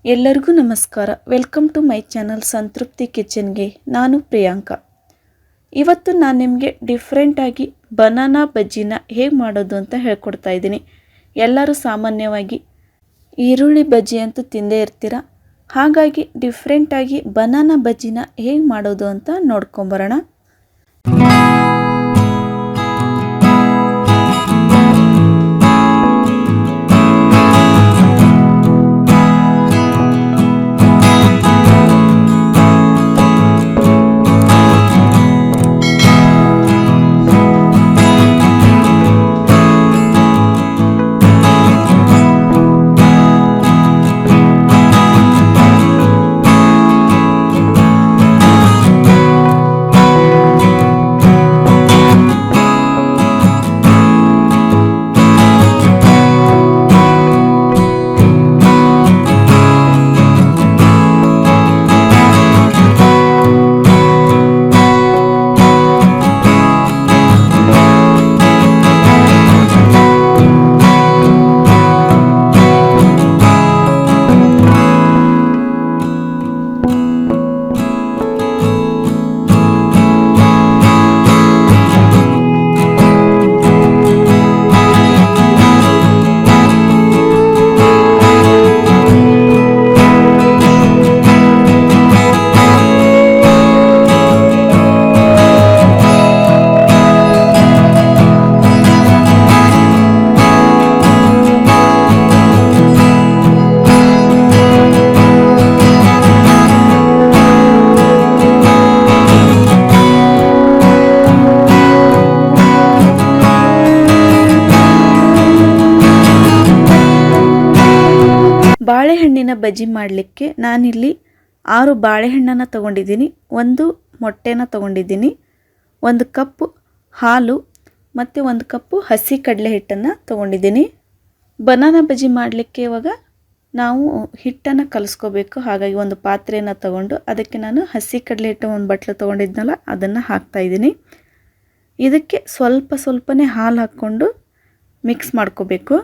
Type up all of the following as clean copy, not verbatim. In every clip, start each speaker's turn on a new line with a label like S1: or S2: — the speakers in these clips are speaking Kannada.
S1: ಎಲ್ಲರಿಗೂ ನಮಸ್ಕಾರ. ವೆಲ್ಕಮ್ ಟು ಮೈ ಚಾನಲ್ ಸಂತೃಪ್ತಿ ಕಿಚನ್ಗೆ. ನಾನು ಪ್ರಿಯಾಂಕಾ. ಇವತ್ತು ನಾನು ನಿಮಗೆ ಡಿಫ್ರೆಂಟಾಗಿ ಬನಾನಾ ಬಜ್ಜಿನ ಹೇಗೆ ಮಾಡೋದು ಅಂತ ಹೇಳ್ಕೊಡ್ತಾ ಇದ್ದೀನಿ. ಎಲ್ಲರೂ ಸಾಮಾನ್ಯವಾಗಿ ಈರುಳ್ಳಿ ಬಜ್ಜಿ ಅಂತೂ ತಿಂದೇ ಇರ್ತೀರ. ಹಾಗಾಗಿ ಡಿಫ್ರೆಂಟಾಗಿ ಬನಾನಾ ಬಜ್ಜಿನ ಹೇಗೆ ಮಾಡೋದು ಅಂತ ನೋಡ್ಕೊಂಬರೋಣ. ಬಾಳೆಹಣ್ಣಿನ ಬಜ್ಜಿ ಮಾಡಲಿಕ್ಕೆ ನಾನಿಲ್ಲಿ 6 ಬಾಳೆಹಣ್ಣನ್ನು ತಗೊಂಡಿದ್ದೀನಿ, 1 ಮೊಟ್ಟೆನ ತಗೊಂಡಿದ್ದೀನಿ, 1 ಕಪ್ ಹಾಲು ಮತ್ತು 1 ಕಪ್ಪು ಹಸಿ ಕಡಲೆ ಹಿಟ್ಟನ್ನು ತಗೊಂಡಿದ್ದೀನಿ. ಬನಾನಾ ಬಜ್ಜಿ ಮಾಡಲಿಕ್ಕೆ ಇವಾಗ ನಾವು ಹಿಟ್ಟನ್ನು ಕಲಿಸ್ಕೋಬೇಕು. ಹಾಗಾಗಿ ಒಂದು ಪಾತ್ರೆಯನ್ನು ತಗೊಂಡು ಅದಕ್ಕೆ ನಾನು ಹಸಿ ಕಡಲೆ ಹಿಟ್ಟು 1 ಬಟ್ಲು ತೊಗೊಂಡಿದ್ನಲ್ಲ ಅದನ್ನು ಹಾಕ್ತಾಯಿದ್ದೀನಿ. ಇದಕ್ಕೆ ಸ್ವಲ್ಪನೇ ಹಾಲು ಹಾಕ್ಕೊಂಡು ಮಿಕ್ಸ್ ಮಾಡ್ಕೋಬೇಕು.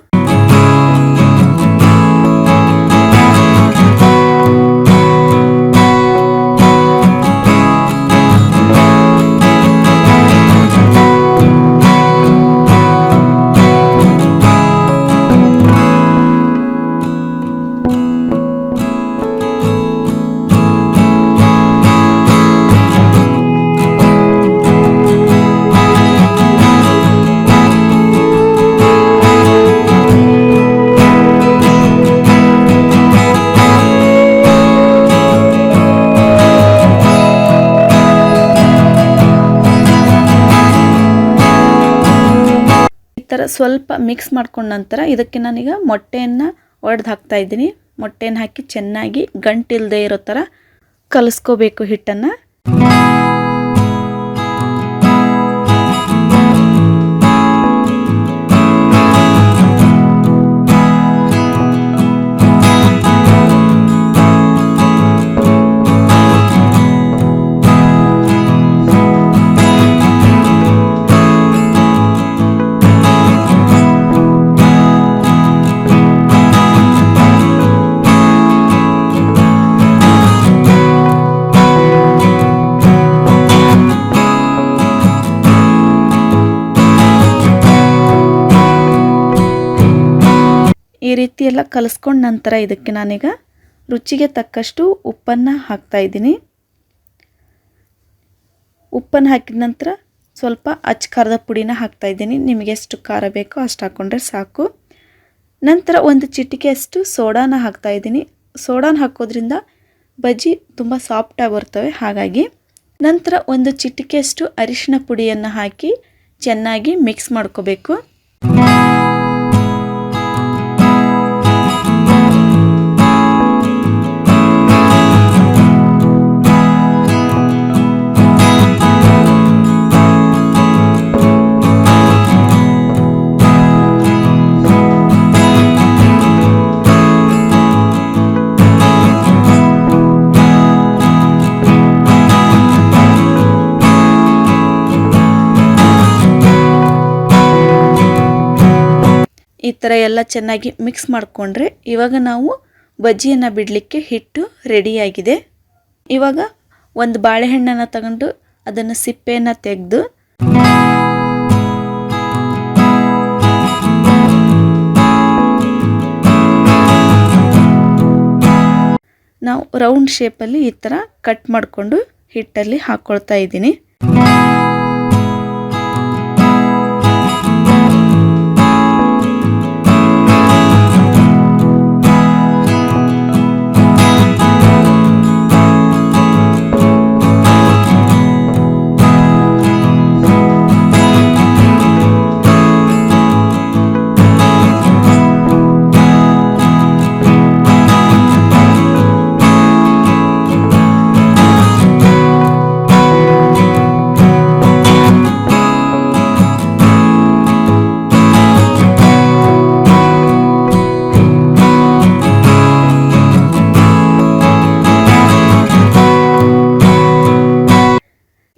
S1: ಸ್ವಲ್ಪ ಮಿಕ್ಸ್ ಮಾಡ್ಕೊಂಡ ನಂತರ ಇದಕ್ಕೆ ನಾನೀಗ ಮೊಟ್ಟೆಯನ್ನು ಒಡೆದು ಹಾಕ್ತಾ ಇದ್ದೀನಿ. ಮೊಟ್ಟೆಯನ್ನು ಹಾಕಿ ಚೆನ್ನಾಗಿ ಗಂಟಿಲ್ಲದೆ ಇರೋ ಥರ ಕಲಿಸ್ಕೋಬೇಕು ಹಿಟ್ಟನ್ನು. ಈ ರೀತಿ ಎಲ್ಲ ಕಲಿಸ್ಕೊಂಡ ನಂತರ ಇದಕ್ಕೆ ನಾನೀಗ ರುಚಿಗೆ ತಕ್ಕಷ್ಟು ಉಪ್ಪನ್ನು ಹಾಕ್ತಾ ಇದ್ದೀನಿ. ಉಪ್ಪನ್ನು ಹಾಕಿದ ನಂತರ ಸ್ವಲ್ಪ ಅಚ್ಚ ಖಾರದ ಪುಡಿನ ಹಾಕ್ತಾ ಇದ್ದೀನಿ. ನಿಮಗೆ ಎಷ್ಟು ಖಾರ ಬೇಕೋ ಅಷ್ಟು ಹಾಕ್ಕೊಂಡ್ರೆ ಸಾಕು. ನಂತರ 1 ಚಿಟಿಕೆಯಷ್ಟು ಸೋಡಾನ ಹಾಕ್ತಾ ಇದ್ದೀನಿ. ಸೋಡಾನ ಹಾಕೋದ್ರಿಂದ ಬಜ್ಜಿ ತುಂಬ ಸಾಫ್ಟಾಗಿ ಬರ್ತವೆ. ಹಾಗಾಗಿ ನಂತರ 1 ಚಿಟಿಕೆಯಷ್ಟು ಅರಿಶಿನ ಪುಡಿಯನ್ನು ಹಾಕಿ ಚೆನ್ನಾಗಿ ಮಿಕ್ಸ್ ಮಾಡ್ಕೋಬೇಕು. ಈ ಥರ ಎಲ್ಲ ಚೆನ್ನಾಗಿ ಮಿಕ್ಸ್ ಮಾಡಿಕೊಂಡ್ರೆ ಇವಾಗ ನಾವು ಬಜ್ಜಿಯನ್ನು ಬಿಡಲಿಕ್ಕೆ ಹಿಟ್ಟು ರೆಡಿಯಾಗಿದೆ. ಇವಾಗ ಒಂದು ಬಾಳೆಹಣ್ಣನ್ನು ತಗೊಂಡು ಅದನ್ನು ಸಿಪ್ಪೆಯನ್ನು ತೆಗೆದು ನಾವು ರೌಂಡ್ ಶೇಪಲ್ಲಿ ಈ ಥರ ಕಟ್ ಮಾಡಿಕೊಂಡು ಹಿಟ್ಟಲ್ಲಿ ಹಾಕ್ಕೊಳ್ತಾ ಇದ್ದೀನಿ.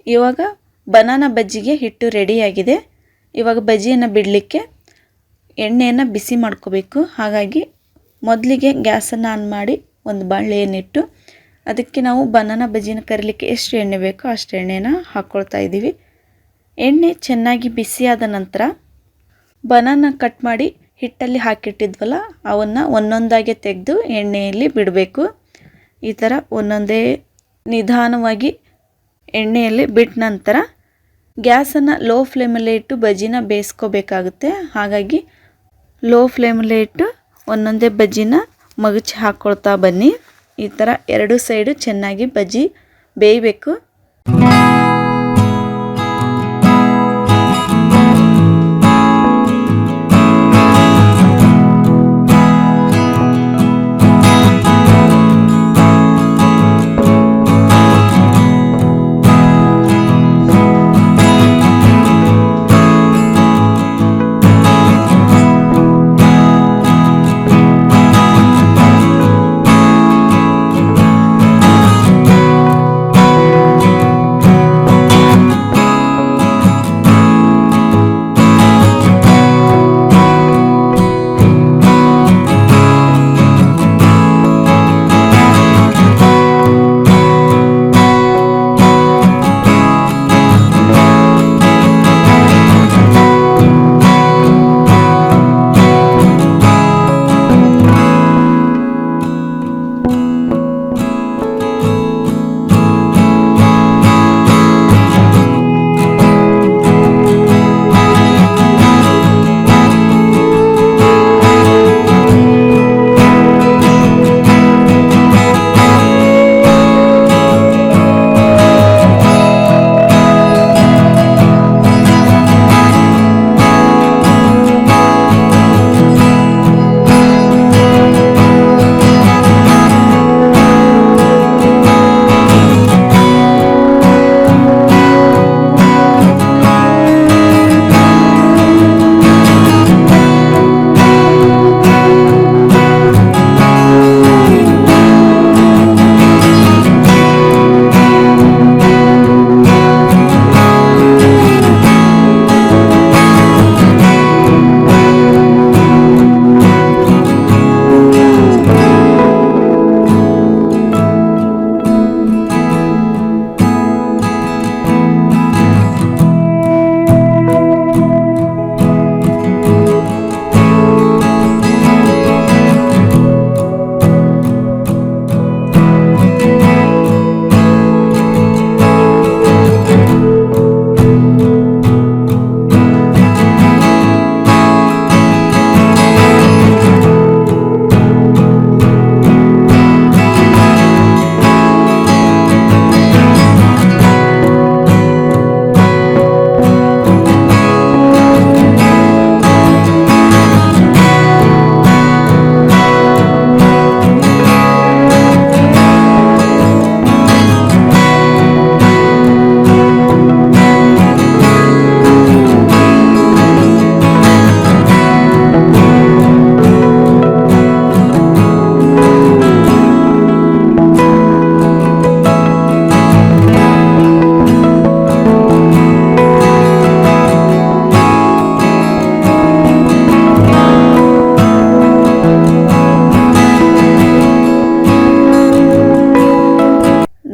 S1: ಇವಾಗ ಬನಾನಾ ಬಜ್ಜಿಗೆ ಹಿಟ್ಟು ರೆಡಿಯಾಗಿದೆ. ಇವಾಗ ಬಜ್ಜಿಯನ್ನು ಬಿಡಲಿಕ್ಕೆ ಎಣ್ಣೆಯನ್ನು ಬಿಸಿ ಮಾಡ್ಕೋಬೇಕು. ಹಾಗಾಗಿ ಮೊದಲಿಗೆ ಗ್ಯಾಸನ್ನು ಆನ್ ಮಾಡಿ ಒಂದು ಬಾಣಲೆಯನ್ನಿಟ್ಟು ಅದಕ್ಕೆ ನಾವು ಬನಾನಾ ಬಜ್ಜಿನ ಕರಿಲಿಕ್ಕೆ ಎಷ್ಟು ಎಣ್ಣೆ ಬೇಕೋ ಅಷ್ಟು ಎಣ್ಣೆನ ಹಾಕ್ಕೊಳ್ತಾ ಇದ್ದೀವಿ. ಎಣ್ಣೆ ಚೆನ್ನಾಗಿ ಬಿಸಿಯಾದ ನಂತರ ಬನಾನಾ ಕಟ್ ಮಾಡಿ ಹಿಟ್ಟಲ್ಲಿ ಹಾಕಿಟ್ಟಿದ್ವಲ್ಲ ಅವನ್ನು ಒಂದೊಂದಾಗೆ ತೆಗೆದು ಎಣ್ಣೆಯಲ್ಲಿ ಬಿಡಬೇಕು. ಈ ಥರ ಒಂದೊಂದೇ ನಿಧಾನವಾಗಿ ಎಣ್ಣೆಯಲ್ಲಿ ಬಿಟ್ಟ ನಂತರ ಗ್ಯಾಸನ್ನು ಲೋ ಫ್ಲೇಮಲ್ಲೇ ಇಟ್ಟು ಬಜ್ಜಿನ ಬೇಯಿಸ್ಕೋಬೇಕಾಗುತ್ತೆ. ಹಾಗಾಗಿ ಲೋ ಫ್ಲೇಮಲ್ಲೇ ಇಟ್ಟು ಒಂದೊಂದೇ ಬಜ್ಜಿನ ಮಗುಚಿ ಹಾಕ್ಕೊಳ್ತಾ ಬನ್ನಿ. ಈ ಥರ ಎರಡು ಸೈಡು ಚೆನ್ನಾಗಿ ಬಜ್ಜಿ ಬೇಯಬೇಕು.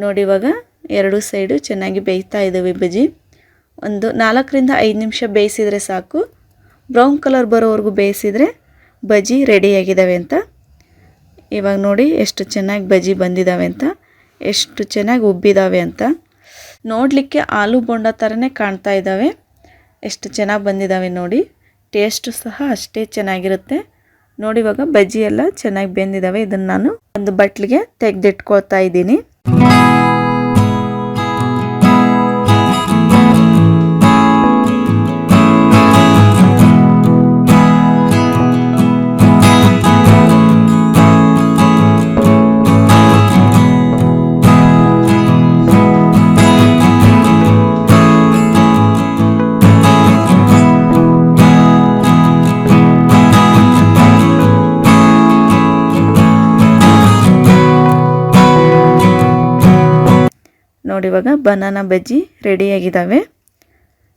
S1: ನೋಡಿ ಇವಾಗ ಎರಡು ಸೈಡು ಚೆನ್ನಾಗಿ ಬೇಯ್ತಾ ಇದ್ದಾವೆ ಬಜ್ಜಿ. ಒಂದು 4ರಿಂದ 5 ನಿಮಿಷ ಬೇಯಿಸಿದರೆ ಸಾಕು. ಬ್ರೌನ್ ಕಲರ್ ಬರೋವರೆಗೂ ಬೇಯಿಸಿದರೆ ಬಜ್ಜಿ ರೆಡಿಯಾಗಿದ್ದಾವೆ ಅಂತ. ಇವಾಗ ನೋಡಿ ಎಷ್ಟು ಚೆನ್ನಾಗಿ ಬಜ್ಜಿ ಬಂದಿದ್ದಾವೆ ಅಂತ, ಎಷ್ಟು ಚೆನ್ನಾಗಿ ಉಬ್ಬಿದ್ದಾವೆ ಅಂತ. ನೋಡಲಿಕ್ಕೆ ಆಲೂ ಬೋಂಡ ಥರನೇ ಕಾಣ್ತಾ ಇದ್ದಾವೆ. ಎಷ್ಟು ಚೆನ್ನಾಗಿ ಬಂದಿದ್ದಾವೆ ನೋಡಿ. ಟೇಸ್ಟು ಸಹ ಅಷ್ಟೇ ಚೆನ್ನಾಗಿರುತ್ತೆ ನೋಡಿ. ಇವಾಗ ಬಜ್ಜಿ ಎಲ್ಲ ಚೆನ್ನಾಗಿ ಬೆಂದಿದ್ದಾವೆ. ಇದನ್ನು ನಾನು ಒಂದು ಬಟ್ಲಿಗೆ ತೆಗೆದಿಟ್ಕೊಳ್ತಾ ಇದ್ದೀನಿ. ನೋಡಿ ಇವಾಗ ಬನಾನಾ ಬಜ್ಜಿ ರೆಡಿಯಾಗಿದ್ದಾವೆ.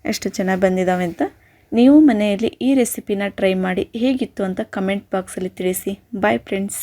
S1: ಎಷ್ಟು ಚೆನ್ನಾಗಿ ಬಂದಿದ್ದಾವೆ ಅಂತ. ನೀವು ಮನೆಯಲ್ಲಿ ಈ ರೆಸಿಪಿನ ಟ್ರೈ ಮಾಡಿ ಹೇಗಿತ್ತು ಅಂತ ಕಮೆಂಟ್ ಬಾಕ್ಸಲ್ಲಿ ತಿಳಿಸಿ. Bye friends.